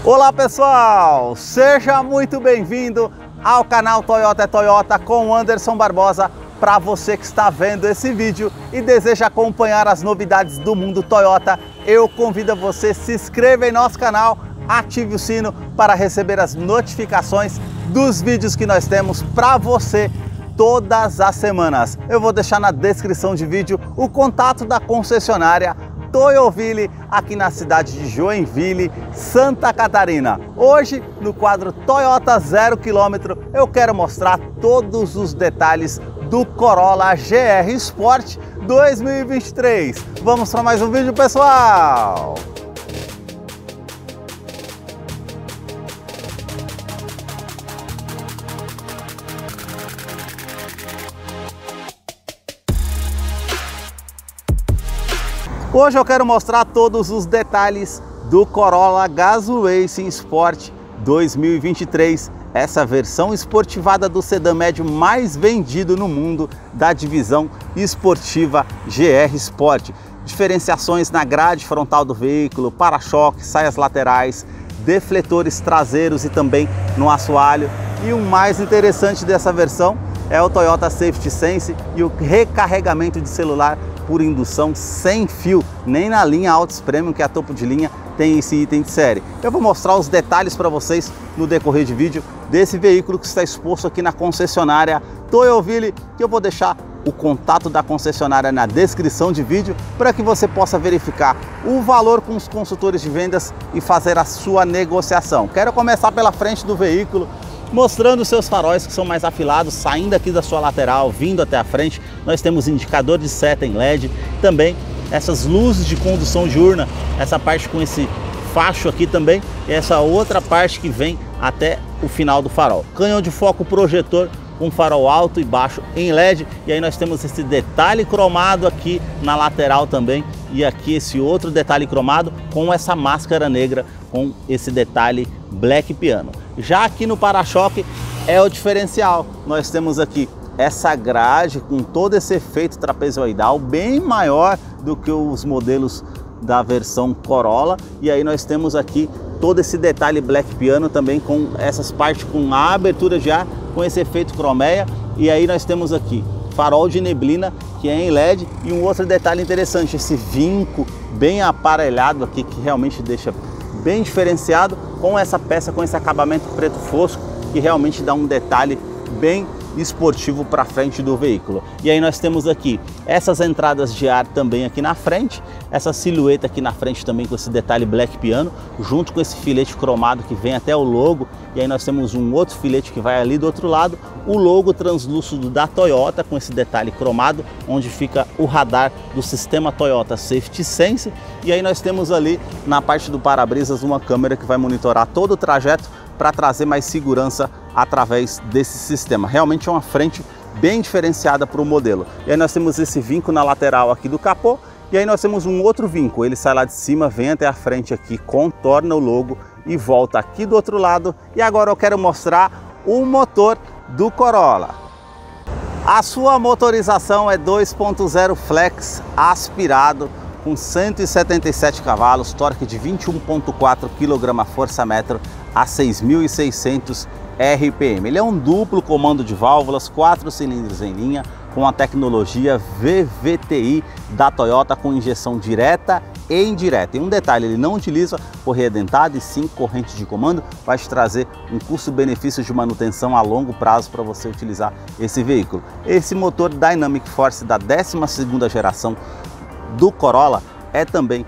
Olá pessoal, seja muito bem-vindo ao canal Toyota é Toyota com Anderson Barbosa. Para você que está vendo esse vídeo e deseja acompanhar as novidades do mundo Toyota, eu convido você a se inscrever em nosso canal, ative o sino para receber as notificações dos vídeos que nós temos para você todas as semanas. Eu vou deixar na descrição de vídeo o contato da concessionária Toyoville, aqui na cidade de Joinville, Santa Catarina. Hoje, no quadro Toyota 0 km, eu quero mostrar todos os detalhes do Corolla GR Sport 2023. Vamos para mais um vídeo, pessoal! Hoje eu quero mostrar todos os detalhes do Corolla Gazoo Racing Sport 2023, essa versão esportivada do sedã médio mais vendido no mundo da divisão esportiva GR Sport. Diferenciações na grade frontal do veículo, para-choque, saias laterais, defletores traseiros e também no assoalho. E o mais interessante dessa versão é o Toyota Safety Sense e o recarregamento de celular por indução sem fio. Nem na linha Altis Premium, que é a topo de linha, tem esse item de série. Eu vou mostrar os detalhes para vocês no decorrer de vídeo desse veículo que está exposto aqui na concessionária Toyoville, que eu vou deixar o contato da concessionária na descrição de vídeo para que você possa verificar o valor com os consultores de vendas e fazer a sua negociação. Quero começar pela frente do veículo, mostrando os seus faróis que são mais afilados, saindo aqui da sua lateral, vindo até a frente. Nós temos indicador de seta em LED, também essas luzes de condução diurna, essa parte com esse facho aqui também, e essa outra parte que vem até o final do farol. Canhão de foco projetor com farol alto e baixo em LED, e aí nós temos esse detalhe cromado aqui na lateral também, e aqui esse outro detalhe cromado com essa máscara negra com esse detalhe black piano. Já aqui no para-choque é o diferencial. Nós temos aqui essa grade com todo esse efeito trapezoidal bem maior do que os modelos da versão Corolla. E aí nós temos aqui todo esse detalhe black piano também com essas partes com a abertura de ar com esse efeito cromeia. E aí nós temos aqui farol de neblina que é em LED e um outro detalhe interessante, esse vinco bem aparelhado aqui que realmente deixa bem diferenciado com essa peça, com esse acabamento preto fosco que realmente dá um detalhe bem esportivo para frente do veículo. E aí nós temos aqui essas entradas de ar também aqui na frente, essa silhueta aqui na frente também com esse detalhe black piano, junto com esse filete cromado que vem até o logo. E aí nós temos um outro filete que vai ali do outro lado, o logo translúcido da Toyota com esse detalhe cromado, onde fica o radar do sistema Toyota Safety Sense. E aí nós temos ali na parte do para-brisas uma câmera que vai monitorar todo o trajeto para trazer mais segurança através desse sistema. Realmente é uma frente bem diferenciada para o modelo. E aí nós temos esse vinco na lateral aqui do capô, e aí nós temos um outro vinco, ele sai lá de cima, vem até a frente aqui, contorna o logo e volta aqui do outro lado. E agora eu quero mostrar o motor do Corolla. A sua motorização é 2.0 flex aspirado, com 177 cavalos, torque de 21.4 kgfm a 6.600 RPM. Ele é um duplo comando de válvulas, 4 cilindros em linha, com a tecnologia VVTi da Toyota, com injeção direta e indireta. E um detalhe, ele não utiliza correia dentada e sim corrente de comando, vai te trazer um custo-benefício de manutenção a longo prazo para você utilizar esse veículo. Esse motor Dynamic Force da 12ª geração do Corolla é também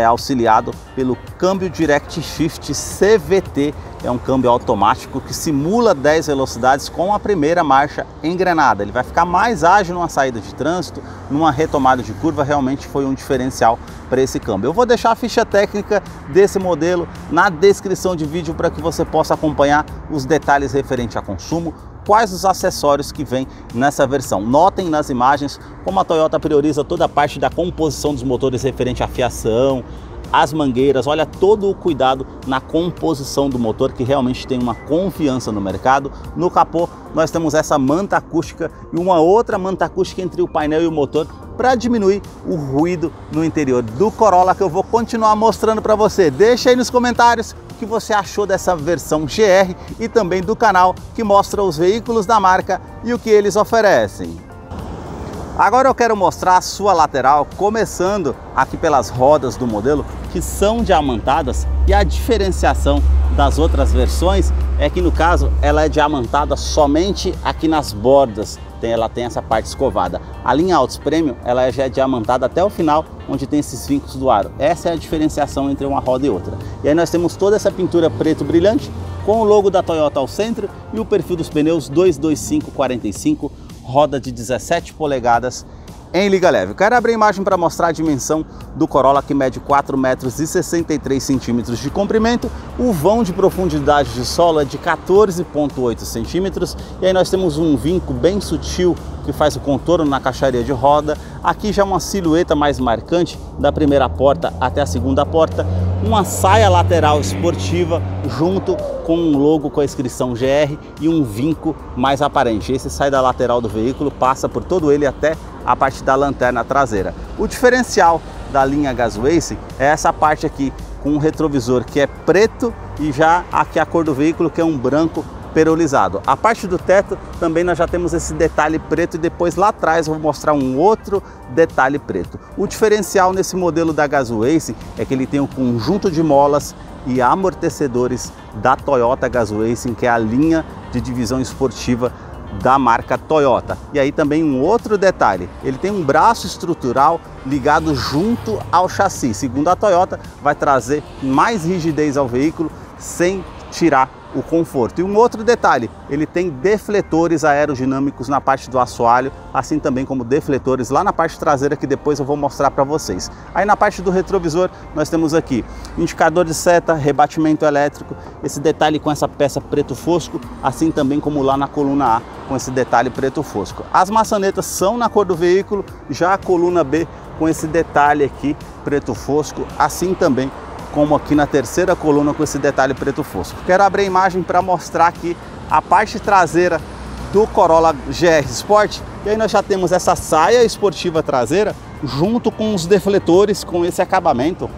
auxiliado pelo câmbio Direct Shift CVT, é um câmbio automático que simula 10 velocidades com a primeira marcha engrenada. Ele vai ficar mais ágil numa saída de trânsito, numa retomada de curva, realmente foi um diferencial para esse câmbio. Eu vou deixar a ficha técnica desse modelo na descrição de vídeo para que você possa acompanhar os detalhes referentes a consumo, quais os acessórios que vem nessa versão. Notem nas imagens como a Toyota prioriza toda a parte da composição dos motores referente à fiação, as mangueiras, olha todo o cuidado na composição do motor, que realmente tem uma confiança no mercado. No capô nós temos essa manta acústica e uma outra manta acústica entre o painel e o motor para diminuir o ruído no interior do Corolla, que eu vou continuar mostrando para você. Deixa aí nos comentários que você achou dessa versão GR e também do canal que mostra os veículos da marca e o que eles oferecem. Agora eu quero mostrar a sua lateral, começando aqui pelas rodas do modelo, que são diamantadas, e a diferenciação das outras versões é que no caso ela é diamantada somente aqui nas bordas, ela tem essa parte escovada. A linha Autos Premium ela já é diamantada até o final, onde tem esses vincos do aro. Essa é a diferenciação entre uma roda e outra. E aí nós temos toda essa pintura preto brilhante, com o logo da Toyota ao centro e o perfil dos pneus 225/45, roda de 17 polegadas em liga leve. Eu quero abrir a imagem para mostrar a dimensão do Corolla, que mede 4,63 m de comprimento. O vão de profundidade de solo é de 14,8 cm. E aí nós temos um vinco bem sutil que faz o contorno na caixaria de roda. Aqui já uma silhueta mais marcante da primeira porta até a segunda porta. Uma saia lateral esportiva junto com um logo com a inscrição GR e um vinco mais aparente. Esse sai da lateral do veículo, passa por todo ele até a parte da lanterna traseira. O diferencial da linha Gasways é essa parte aqui com um retrovisor que é preto e já aqui a cor do veículo, que é um branco perolizado. A parte do teto também nós já temos esse detalhe preto, e depois lá atrás eu vou mostrar um outro detalhe preto. O diferencial nesse modelo da Gasways é que ele tem um conjunto de molas e amortecedores da Toyota Gasways, que é a linha de divisão esportiva da marca Toyota. E aí também um outro detalhe, ele tem um braço estrutural ligado junto ao chassi. Segundo a Toyota, vai trazer mais rigidez ao veículo sem tirar o conforto. E um outro detalhe, ele tem defletores aerodinâmicos na parte do assoalho, assim também como defletores lá na parte traseira, que depois eu vou mostrar para vocês. Aí na parte do retrovisor nós temos aqui indicador de seta, rebatimento elétrico, esse detalhe com essa peça preto fosco, assim também como lá na coluna A com esse detalhe preto fosco. As maçanetas são na cor do veículo, já a coluna B com esse detalhe aqui preto fosco, assim também como aqui na terceira coluna com esse detalhe preto fosco. Quero abrir a imagem para mostrar aqui a parte traseira do Corolla GR Sport. E aí nós já temos essa saia esportiva traseira junto com os defletores com esse acabamento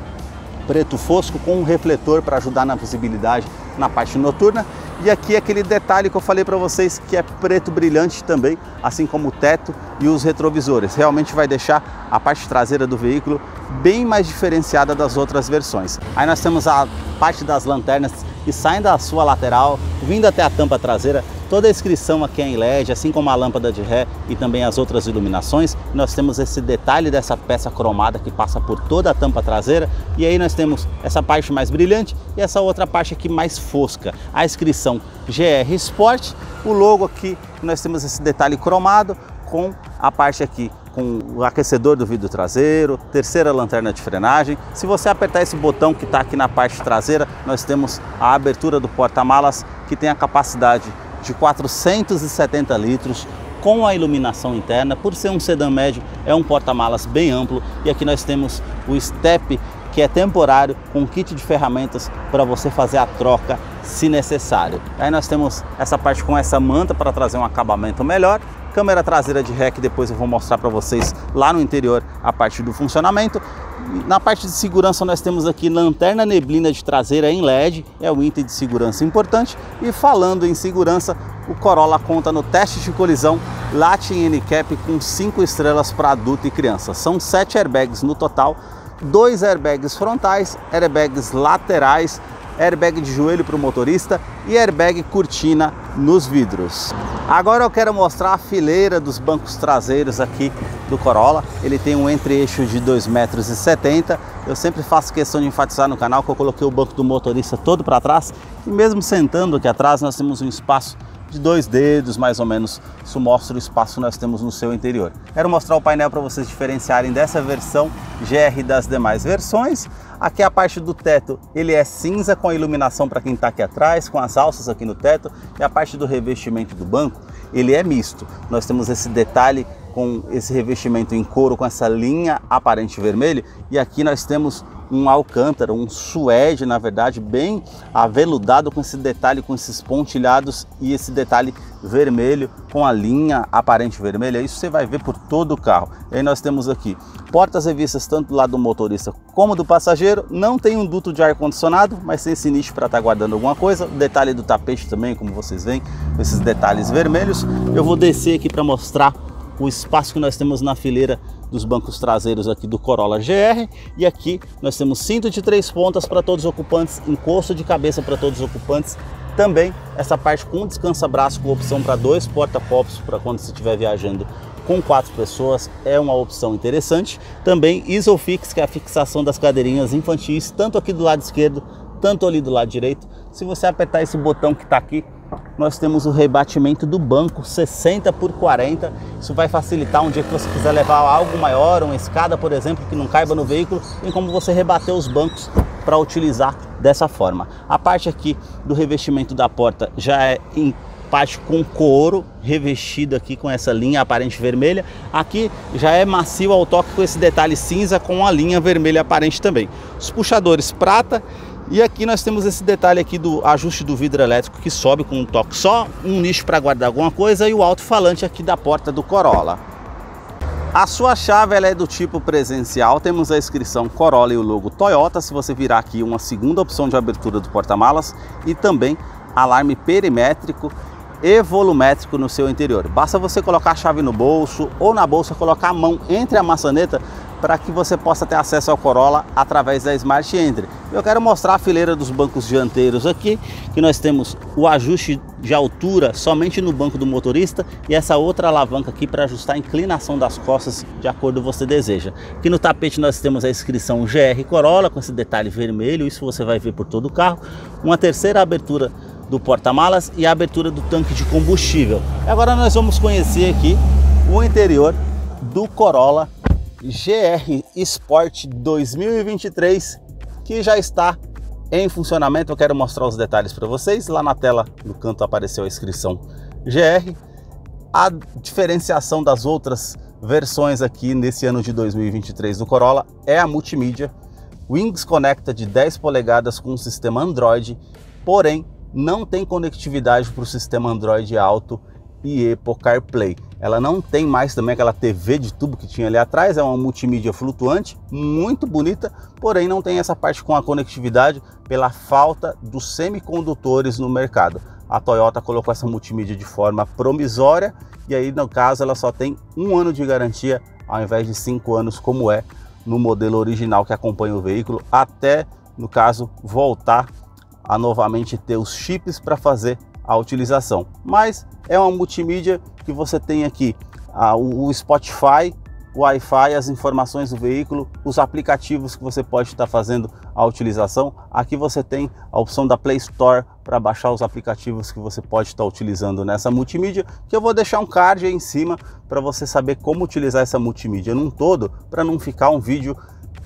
preto fosco com um refletor para ajudar na visibilidade na parte noturna. E aqui aquele detalhe que eu falei para vocês, que é preto brilhante também, assim como o teto e os retrovisores. Realmente vai deixar a parte traseira do veículo bem mais diferenciada das outras versões. Aí nós temos a parte das lanternas que saem da sua lateral, vindo até a tampa traseira. Toda a inscrição aqui é em LED, assim como a lâmpada de ré e também as outras iluminações. Nós temos esse detalhe dessa peça cromada que passa por toda a tampa traseira. E aí nós temos essa parte mais brilhante e essa outra parte aqui mais fosca. A inscrição GR Sport, o logo aqui, nós temos esse detalhe cromado com a parte aqui com o aquecedor do vidro traseiro, terceira lanterna de frenagem. Se você apertar esse botão que está aqui na parte traseira, nós temos a abertura do porta-malas, que tem a capacidade de 470 litros, com a iluminação interna. Por ser um sedã médio, é um porta-malas bem amplo. E aqui nós temos o step, que é temporário, com kit de ferramentas para você fazer a troca se necessário. Aí nós temos essa parte com essa manta para trazer um acabamento melhor. Câmera traseira de ré, que depois eu vou mostrar para vocês lá no interior a parte do funcionamento. Na parte de segurança nós temos aqui lanterna neblina de traseira em LED, é um item de segurança importante. E falando em segurança, o Corolla conta no teste de colisão Latin NCAP com 5 estrelas para adulto e criança. São 7 airbags no total, 2 airbags frontais, airbags laterais, airbag de joelho para o motorista e airbag cortina nos vidros. Agora eu quero mostrar a fileira dos bancos traseiros aqui do Corolla. Ele tem um entre-eixo de 2,70 m. Eu sempre faço questão de enfatizar no canal que eu coloquei o banco do motorista todo para trás, e mesmo sentando aqui atrás nós temos um espaço de 2 dedos, mais ou menos. Isso mostra o espaço que nós temos no seu interior. Quero mostrar o painel para vocês diferenciarem dessa versão GR das demais versões. Aqui a parte do teto, ele é cinza com a iluminação para quem está aqui atrás, com as alças aqui no teto. E a parte do revestimento do banco, ele é misto. Nós temos esse detalhe com esse revestimento em couro, com essa linha aparente vermelha. E aqui nós temos um alcântara, um suede, na verdade, bem aveludado, com esse detalhe, com esses pontilhados e esse detalhe vermelho com a linha aparente vermelha. Isso você vai ver por todo o carro. E aí nós temos aqui portas revistas tanto do lado do motorista como do passageiro. Não tem um duto de ar condicionado, mas tem esse nicho para estar guardando alguma coisa. O detalhe do tapete também, como vocês veem, esses detalhes vermelhos. Eu vou descer aqui para mostrar o espaço que nós temos na fileira dos bancos traseiros aqui do Corolla GR. E aqui nós temos cinto de 3 pontas para todos os ocupantes, encosto de cabeça para todos os ocupantes. Também essa parte com descansa-braço, com opção para 2 porta-copos para quando você estiver viajando com 4 pessoas, é uma opção interessante. Também Isofix, que é a fixação das cadeirinhas infantis, tanto aqui do lado esquerdo, tanto ali do lado direito. Se você apertar esse botão que está aqui, nós temos o rebatimento do banco 60 por 40. Isso vai facilitar um dia que você quiser levar algo maior, uma escada, por exemplo, que não caiba no veículo, tem como você rebater os bancos para utilizar dessa forma. A parte aqui do revestimento da porta já é em parte com couro, revestido aqui com essa linha aparente vermelha. Aqui já é macio ao toque, com esse detalhe cinza com a linha vermelha aparente também. Os puxadores prata. E aqui nós temos esse detalhe aqui do ajuste do vidro elétrico que sobe com um toque só, um nicho para guardar alguma coisa e o alto-falante aqui da porta do Corolla. A sua chave ela é do tipo presencial, temos a inscrição Corolla e o logo Toyota. Se você virar aqui, uma segunda opção de abertura do porta-malas e também alarme perimétrico e volumétrico no seu interior. Basta você colocar a chave no bolso ou na bolsa, colocar a mão entre a maçaneta para que você possa ter acesso ao Corolla através da Smart Entry. Eu quero mostrar a fileira dos bancos dianteiros aqui, que nós temos o ajuste de altura somente no banco do motorista e essa outra alavanca aqui para ajustar a inclinação das costas de acordo com você deseja. Aqui no tapete nós temos a inscrição GR Corolla com esse detalhe vermelho, isso você vai ver por todo o carro. Uma terceira abertura do porta-malas e a abertura do tanque de combustível. Agora nós vamos conhecer aqui o interior do Corolla GR Sport 2023, que já está em funcionamento. Eu quero mostrar os detalhes para vocês. Lá na tela, no canto, apareceu a inscrição GR. A diferenciação das outras versões aqui nesse ano de 2023 do Corolla é a multimídia Wings Conecta de 10 polegadas com o sistema Android, porém não tem conectividade para o sistema Android Auto e Apple CarPlay. Ela não tem mais também aquela TV de tubo que tinha ali atrás, é uma multimídia flutuante, muito bonita, porém não tem essa parte com a conectividade pela falta dos semicondutores no mercado. A Toyota colocou essa multimídia de forma provisória e aí no caso ela só tem 1 ano de garantia ao invés de 5 anos como é no modelo original que acompanha o veículo, até no caso voltar a novamente ter os chips para fazer a utilização. Mas é uma multimídia que você tem aqui o Spotify, o Wi-Fi, as informações do veículo, os aplicativos que você pode estar fazendo a utilização. Aqui você tem a opção da Play Store para baixar os aplicativos que você pode estar utilizando nessa multimídia, que eu vou deixar um card aí em cima para você saber como utilizar essa multimídia num todo, para não ficar um vídeo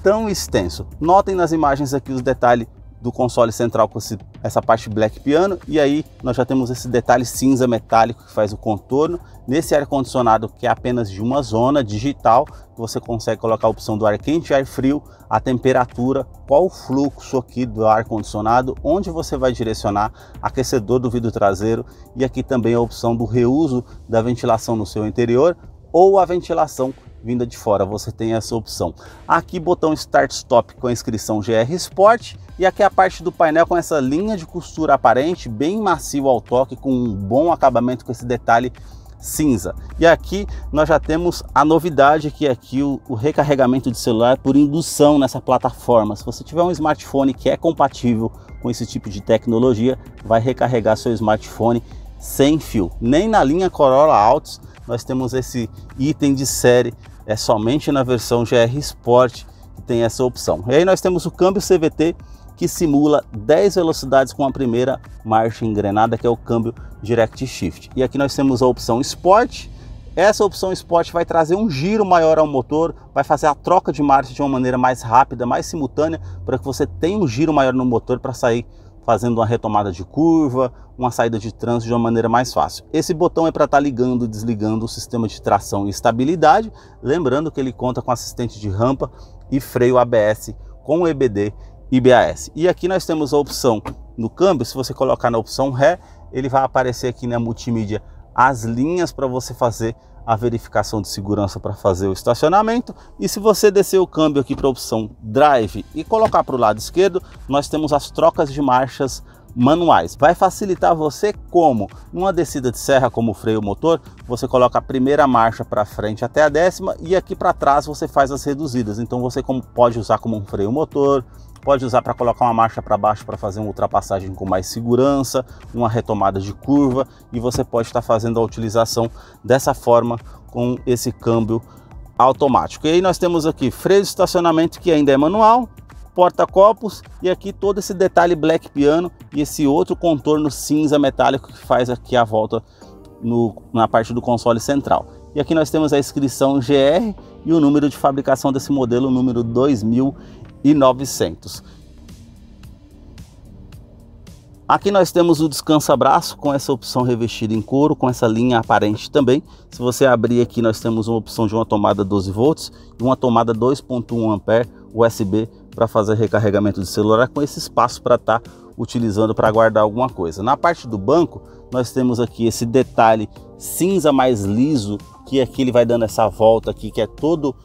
tão extenso. Notem nas imagens aqui os detalhes do console central com essa parte black piano, e aí nós já temos esse detalhe cinza metálico que faz o contorno. Nesse ar-condicionado que é apenas de uma zona digital, você consegue colocar a opção do ar quente e ar frio, a temperatura, qual o fluxo aqui do ar-condicionado, onde você vai direcionar, aquecedor do vidro traseiro, e aqui também a opção do reuso da ventilação no seu interior ou a ventilação vinda de fora, você tem essa opção. Aqui botão Start Stop com a inscrição GR Sport, e aqui a parte do painel com essa linha de costura aparente, bem macio ao toque, com um bom acabamento com esse detalhe cinza. E aqui nós já temos a novidade, que é aqui o recarregamento de celular por indução nessa plataforma. Se você tiver um smartphone que é compatível com esse tipo de tecnologia, vai recarregar seu smartphone sem fio. Nem na linha Corolla Altos nós temos esse item de série, é somente na versão GR Sport que tem essa opção. E aí nós temos o câmbio CVT, que simula 10 velocidades com a primeira marcha engrenada, que é o câmbio Direct Shift. E aqui nós temos a opção Sport. Essa opção Sport vai trazer um giro maior ao motor, vai fazer a troca de marcha de uma maneira mais rápida, mais simultânea, para que você tenha um giro maior no motor para sair fazendo uma retomada de curva, uma saída de trânsito de uma maneira mais fácil. Esse botão é para estar ligando e desligando o sistema de tração e estabilidade, lembrando que ele conta com assistente de rampa e freio ABS com EBD e BAS. E aqui nós temos a opção no câmbio. Se você colocar na opção Ré, ele vai aparecer aqui na multimídia as linhas para você fazer a verificação de segurança para fazer o estacionamento. E se você descer o câmbio aqui para a opção Drive e colocar para o lado esquerdo, nós temos as trocas de marchas manuais. Vai facilitar você como numa descida de serra, como o freio motor, você coloca a primeira marcha para frente até a 10ª e aqui para trás você faz as reduzidas. Então você pode usar como um freio motor, pode usar para colocar uma marcha para baixo para fazer uma ultrapassagem com mais segurança, uma retomada de curva, e você pode estar fazendo a utilização dessa forma com esse câmbio automático. E aí nós temos aqui freio de estacionamento, que ainda é manual, porta-copos, e aqui todo esse detalhe black piano e esse outro contorno cinza metálico que faz aqui a volta na parte do console central. E aqui nós temos a inscrição GR e o número de fabricação desse modelo, número 2900. Aqui nós temos o descansa-braço com essa opção revestida em couro, com essa linha aparente também. Se você abrir aqui, nós temos uma opção de uma tomada 12 volts e uma tomada 2.1 ampere USB para fazer recarregamento de celular, com esse espaço para estar utilizando para guardar alguma coisa. Na parte do banco, nós temos aqui esse detalhe cinza mais liso, que aqui ele vai dando essa volta aqui, que é todo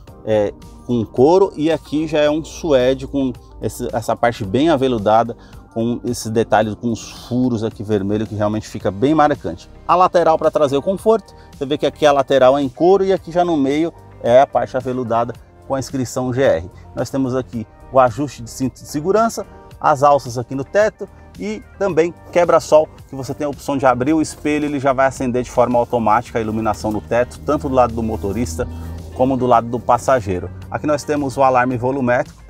com couro, e aqui já é um suede com essa parte bem aveludada, com esse detalhe com os furos aqui vermelho, que realmente fica bem marcante. A lateral para trazer o conforto, você vê que aqui a lateral é em couro e aqui já no meio é a parte aveludada com a inscrição GR. Nós temos aqui o ajuste de cinto de segurança, as alças aqui no teto e também quebra-sol, que você tem a opção de abrir o espelho, ele já vai acender de forma automática a iluminação do teto, tanto do lado do motorista como do lado do passageiro. Aqui nós temos o alarme volumétrico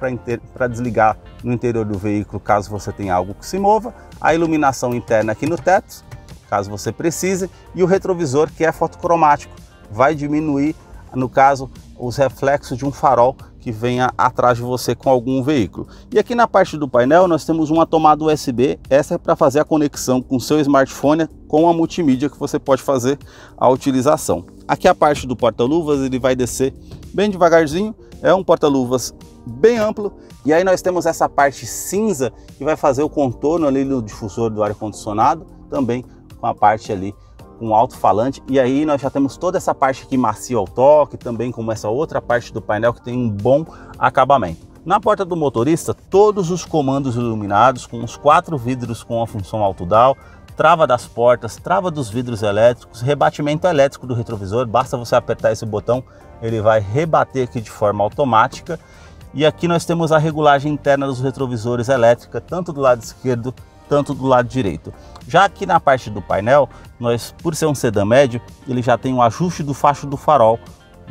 para desligar no interior do veículo caso você tenha algo que se mova, a iluminação interna aqui no teto, caso você precise, e o retrovisor, que é fotocromático, vai diminuir, no caso, os reflexos de um farol que venha atrás de você com algum veículo. E aqui na parte do painel nós temos uma tomada USB, essa é para fazer a conexão com o seu smartphone com a multimídia, que você pode fazer a utilização. Aqui a parte do porta-luvas, ele vai descer bem devagarzinho, é um porta-luvas bem amplo, e aí nós temos essa parte cinza que vai fazer o contorno ali do difusor do ar-condicionado, também com a parte ali com alto-falante, e aí nós já temos toda essa parte aqui macia ao toque, também com essa outra parte do painel que tem um bom acabamento. Na porta do motorista, todos os comandos iluminados, com os 4 vidros com a função auto-down, trava das portas, trava dos vidros elétricos, rebatimento elétrico do retrovisor, basta você apertar esse botão, ele vai rebater aqui de forma automática. E aqui nós temos a regulagem interna dos retrovisores elétrica, tanto do lado esquerdo, tanto do lado direito. Já aqui na parte do painel, nós, por ser um sedã médio, ele já tem um ajuste do facho do farol.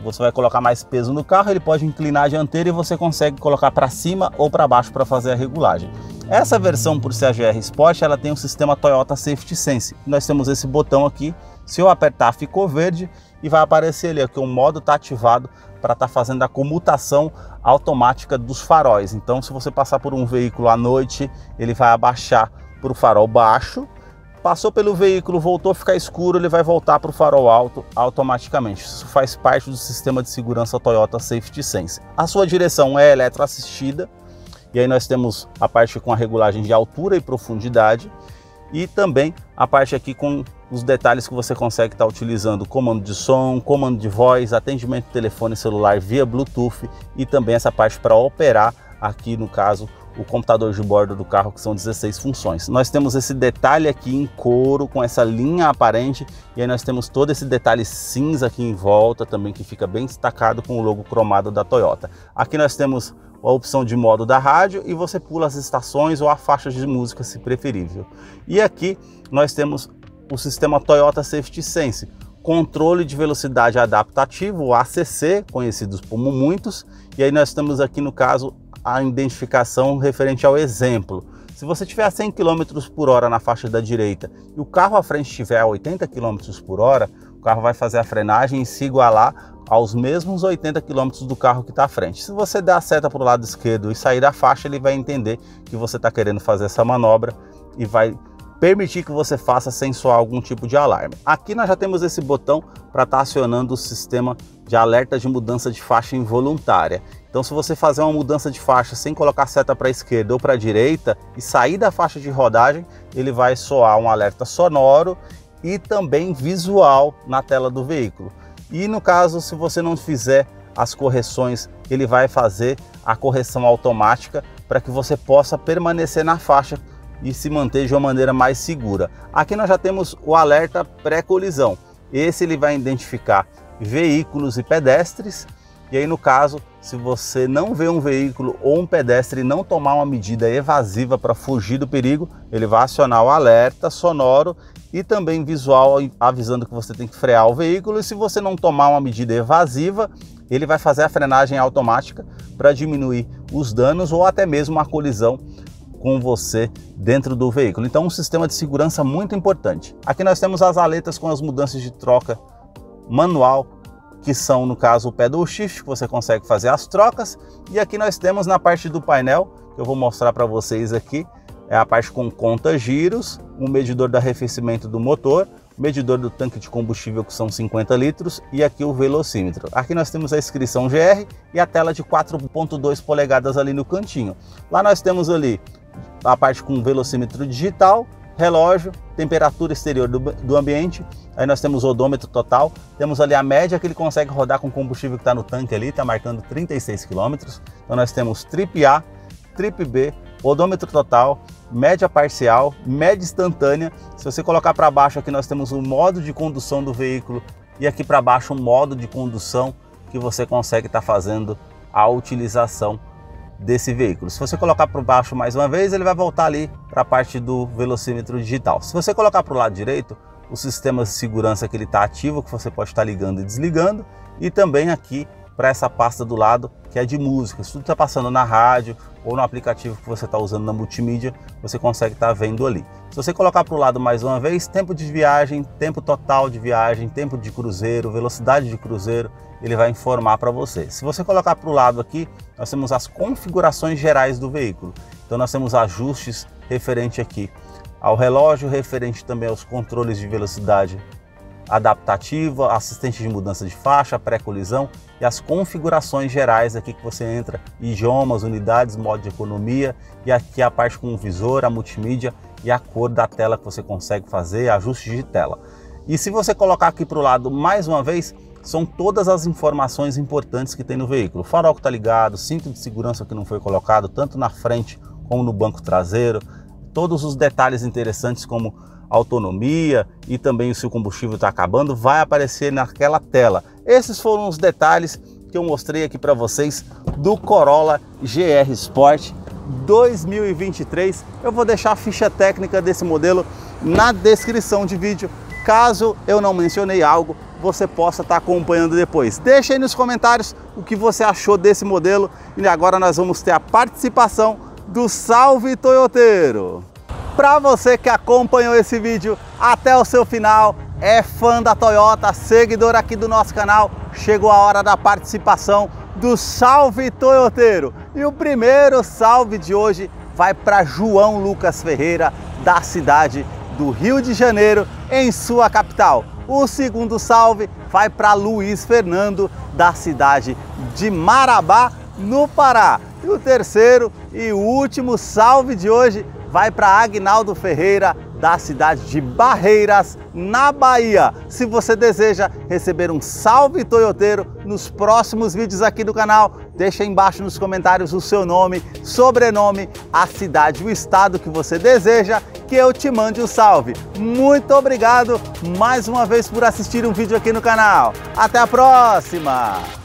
Você vai colocar mais peso no carro, ele pode inclinar a dianteira e você consegue colocar para cima ou para baixo para fazer a regulagem. Essa versão, por ser a GR Sport, ela tem um sistema Toyota Safety Sense. Nós temos esse botão aqui, se eu apertar ficou verde e vai aparecer ali que o modo está ativado para estar fazendo a comutação automática dos faróis. Então, se você passar por um veículo à noite, ele vai abaixar para o farol baixo, passou pelo veículo, voltou a ficar escuro, ele vai voltar para o farol alto automaticamente. Isso faz parte do sistema de segurança Toyota Safety Sense. A sua direção é eletroassistida, e aí nós temos a parte com a regulagem de altura e profundidade, e também a parte aqui com os detalhes que você consegue estar utilizando: comando de som, comando de voz, atendimento de telefone celular via Bluetooth, e também essa parte para operar aqui, no caso, o computador de bordo do carro, que são 16 funções. Nós temos esse detalhe aqui em couro, com essa linha aparente, e aí nós temos todo esse detalhe cinza aqui em volta também, que fica bem destacado com o logo cromado da Toyota. Aqui nós temos a opção de modo da rádio, e você pula as estações ou a faixa de música, se preferível. E aqui nós temos o sistema Toyota Safety Sense, controle de velocidade adaptativo, o ACC, conhecidos como muitos, e aí nós temos aqui, no caso, a identificação referente ao exemplo. Se você tiver a 100 km por hora na faixa da direita e o carro à frente estiver a 80 km por hora, o carro vai fazer a frenagem e se igualar aos mesmos 80 km do carro que está à frente. Se você der a seta para o lado esquerdo e sair da faixa, ele vai entender que você está querendo fazer essa manobra e vai permitir que você faça sem soar algum tipo de alarme. Aqui nós já temos esse botão para estar acionando o sistema de alerta de mudança de faixa involuntária. Então, se você fazer uma mudança de faixa sem colocar seta para a esquerda ou para a direita e sair da faixa de rodagem, ele vai soar um alerta sonoro e também visual na tela do veículo. E no caso, se você não fizer as correções, ele vai fazer a correção automática para que você possa permanecer na faixa e se manter de uma maneira mais segura. Aqui nós já temos o alerta pré-colisão. Esse ele vai identificar veículos e pedestres. E aí, no caso, se você não vê um veículo ou um pedestre e não tomar uma medida evasiva para fugir do perigo, ele vai acionar o alerta sonoro e também visual, avisando que você tem que frear o veículo. E se você não tomar uma medida evasiva, ele vai fazer a frenagem automática para diminuir os danos ou até mesmo a colisão com você dentro do veículo. Então, um sistema de segurança muito importante. Aqui nós temos as aletas com as mudanças de troca manual, que são, no caso, o pedal shift, que você consegue fazer as trocas. E aqui nós temos na parte do painel, que eu vou mostrar para vocês aqui, é a parte com conta giros, um medidor do arrefecimento do motor, medidor do tanque de combustível, que são 50 litros, e aqui o velocímetro. Aqui nós temos a inscrição GR e a tela de 4.2 polegadas ali no cantinho. Lá nós temos ali a parte com velocímetro digital, relógio, temperatura exterior do ambiente, aí nós temos o odômetro total, temos ali a média que ele consegue rodar com o combustível que está no tanque ali, está marcando 36 km. Então nós temos trip A, trip B, odômetro total, média parcial, média instantânea. Se você colocar para baixo aqui nós temos o modo de condução do veículo e aqui para baixo o modo de condução que você consegue estar fazendo a utilização desse veículo. Se você colocar por baixo mais uma vez, ele vai voltar ali para a parte do velocímetro digital. Se você colocar para o lado direito, os sistemas de segurança que ele está ativo, que você pode estar ligando e desligando, e também aqui para essa pasta do lado que é de música. Se tudo está passando na rádio ou no aplicativo que você está usando na multimídia, você consegue estar vendo ali. Se você colocar para o lado mais uma vez, tempo de viagem, tempo total de viagem, tempo de cruzeiro, velocidade de cruzeiro, ele vai informar para você. Se você colocar para o lado aqui, nós temos as configurações gerais do veículo. Então nós temos ajustes referente aqui ao relógio, referente também aos controles de velocidade adaptativa, assistente de mudança de faixa, pré-colisão e as configurações gerais aqui que você entra, idiomas, unidades, modo de economia, e aqui a parte com o visor, a multimídia e a cor da tela que você consegue fazer, ajustes de tela. E se você colocar aqui para o lado mais uma vez, são todas as informações importantes que tem no veículo. O farol que está ligado, cinto de segurança que não foi colocado, tanto na frente como no banco traseiro, todos os detalhes interessantes como autonomia e também se o combustível está acabando, vai aparecer naquela tela. Esses foram os detalhes que eu mostrei aqui para vocês do Corolla GR Sport 2023. Eu vou deixar a ficha técnica desse modelo na descrição de vídeo. Caso eu não mencionei algo, você possa estar acompanhando depois. Deixa aí nos comentários o que você achou desse modelo. E agora nós vamos ter a participação do Salve Toyoteiro. Para você que acompanhou esse vídeo até o seu final, é fã da Toyota, seguidor aqui do nosso canal, chegou a hora da participação do Salve Toyoteiro. E o primeiro salve de hoje vai para João Lucas Ferreira, da cidade do Rio de Janeiro, em sua capital. O segundo salve vai para Luiz Fernando, da cidade de Marabá, no Pará. E o terceiro e último salve de hoje vai para Agnaldo Ferreira, da cidade de Barreiras, na Bahia. Se você deseja receber um salve toyoteiro nos próximos vídeos aqui do canal, deixa aí embaixo nos comentários o seu nome, sobrenome, a cidade, o estado que você deseja que eu te mande um salve. Muito obrigado mais uma vez por assistir um vídeo aqui no canal. Até a próxima!